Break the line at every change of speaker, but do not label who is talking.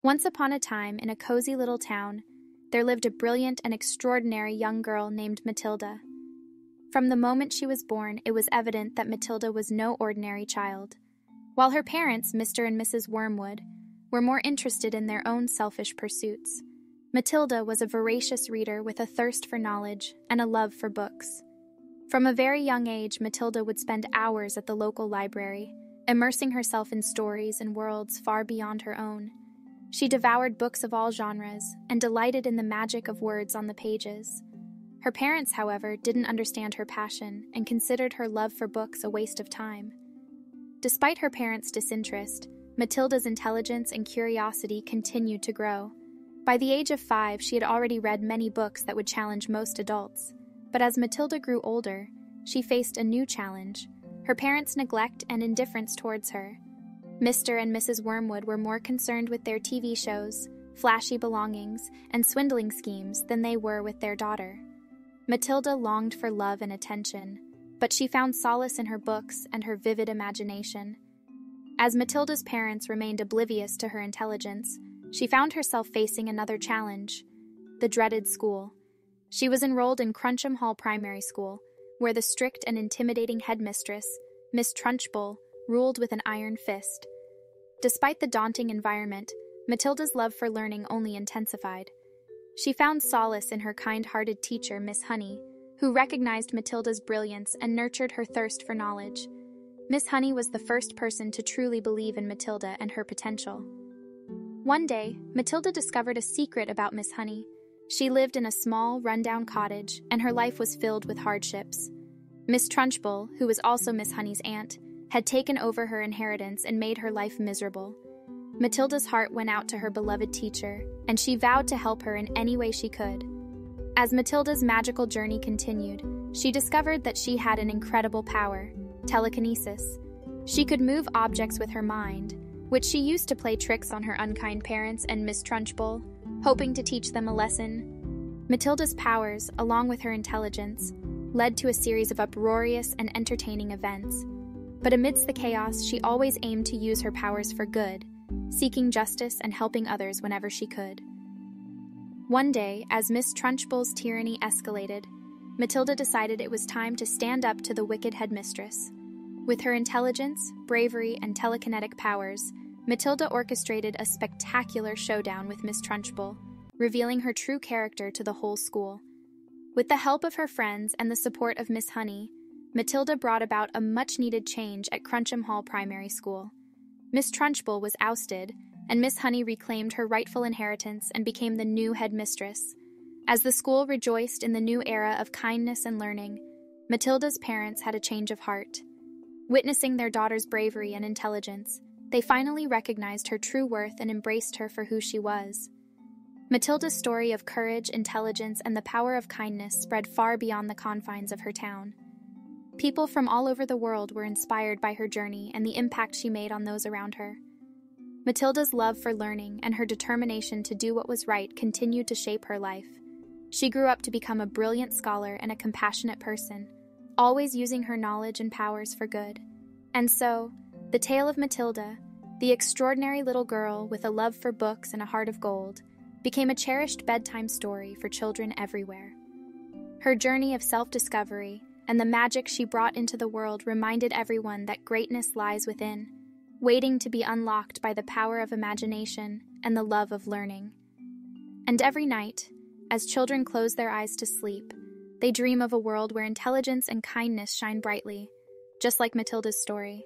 Once upon a time, in a cozy little town, there lived a brilliant and extraordinary young girl named Matilda. From the moment she was born, it was evident that Matilda was no ordinary child. While her parents, Mr. and Mrs. Wormwood, were more interested in their own selfish pursuits, Matilda was a voracious reader with a thirst for knowledge and a love for books. From a very young age, Matilda would spend hours at the local library, immersing herself in stories and worlds far beyond her own. She devoured books of all genres and delighted in the magic of words on the pages. Her parents, however, didn't understand her passion and considered her love for books a waste of time. Despite her parents' disinterest, Matilda's intelligence and curiosity continued to grow. By the age of 5, she had already read many books that would challenge most adults. But as Matilda grew older, she faced a new challenge: her parents' neglect and indifference towards her. Mr. and Mrs. Wormwood were more concerned with their TV shows, flashy belongings, and swindling schemes than they were with their daughter. Matilda longed for love and attention, but she found solace in her books and her vivid imagination. As Matilda's parents remained oblivious to her intelligence, she found herself facing another challenge: the dreaded school. She was enrolled in Crunchem Hall Primary School, where the strict and intimidating headmistress, Miss Trunchbull, ruled with an iron fist. Despite the daunting environment, Matilda's love for learning only intensified. She found solace in her kind-hearted teacher, Miss Honey, who recognized Matilda's brilliance and nurtured her thirst for knowledge. Miss Honey was the first person to truly believe in Matilda and her potential. One day, Matilda discovered a secret about Miss Honey. She lived in a small, run-down cottage, and her life was filled with hardships. Miss Trunchbull, who was also Miss Honey's aunt, had taken over her inheritance and made her life miserable. Matilda's heart went out to her beloved teacher, and she vowed to help her in any way she could. As Matilda's magical journey continued, she discovered that she had an incredible power: telekinesis. She could move objects with her mind, which she used to play tricks on her unkind parents and Miss Trunchbull, hoping to teach them a lesson. Matilda's powers, along with her intelligence, led to a series of uproarious and entertaining events. But amidst the chaos, she always aimed to use her powers for good, seeking justice and helping others whenever she could. One day, as Miss Trunchbull's tyranny escalated, Matilda decided it was time to stand up to the wicked headmistress. With her intelligence, bravery, and telekinetic powers, Matilda orchestrated a spectacular showdown with Miss Trunchbull, revealing her true character to the whole school. With the help of her friends and the support of Miss Honey, Matilda brought about a much-needed change at Crunchem Hall Primary School. Miss Trunchbull was ousted, and Miss Honey reclaimed her rightful inheritance and became the new headmistress. As the school rejoiced in the new era of kindness and learning, Matilda's parents had a change of heart. Witnessing their daughter's bravery and intelligence, they finally recognized her true worth and embraced her for who she was. Matilda's story of courage, intelligence, and the power of kindness spread far beyond the confines of her town. People from all over the world were inspired by her journey and the impact she made on those around her. Matilda's love for learning and her determination to do what was right continued to shape her life. She grew up to become a brilliant scholar and a compassionate person, always using her knowledge and powers for good. And so, the tale of Matilda, the extraordinary little girl with a love for books and a heart of gold, became a cherished bedtime story for children everywhere. Her journey of self-discovery and the magic she brought into the world reminded everyone that greatness lies within, waiting to be unlocked by the power of imagination and the love of learning. And every night, as children close their eyes to sleep, they dream of a world where intelligence and kindness shine brightly, just like Matilda's story.